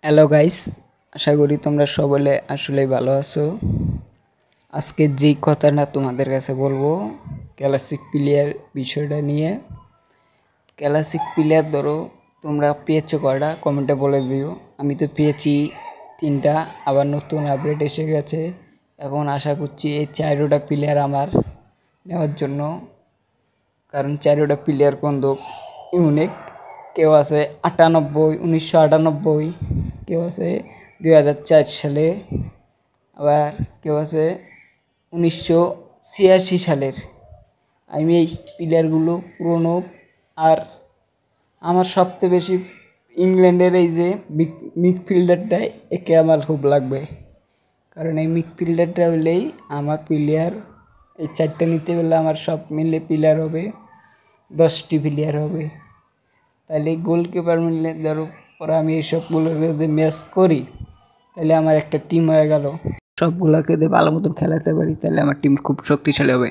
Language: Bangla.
হ্যালো গাইস, আশা করি তোমরা সকলে আসলেই ভালো আছো। আজকে যেই কথাটা তোমাদের কাছে বলবো ক্লাসিক প্লেয়ার বিষয়টা নিয়ে। ক্লাসিক প্লেয়ার ধরো তোমরা পেয়েছো কয়টা কমেন্টে বলে দিও। আমি তো পেয়েছি 3টা, আবার নতুন আপডেট এসে গেছে। এখন আশা করছি এই 4টা প্লেয়ার আমার নেওয়ার জন্য, কারণ 4টা প্লেয়ার কিন্তু ইউনিক। কেউ আছে 1998, কেউ আছে 2004 সালে, আবার কেউ আছে 1986 সালের। আমি এই প্লেয়ারগুলো পুরনো। আর আমার সবচেয়ে বেশি ইংল্যান্ডের এই যে মিডফিল্ডারটা, একে আমার খুব লাগবে, কারণ এই মিডফিল্ডারটা হলেই আমার প্লেয়ার। এই 4টা নিতে গেলে আমার সব মিলে প্লেয়ার হবে 10টি প্লেয়ার হবে। তাহলে গোলকিপার মিললে ধরো পরে আমি এইসবগুলোকে যদি ম্যাচ করি তাহলে আমার একটা টিম হয়ে গেল। সবগুলোকে দিয়ে ভালো মতন খেলাতে পারি, তাহলে আমার টিম খুব শক্তিশালী হবে।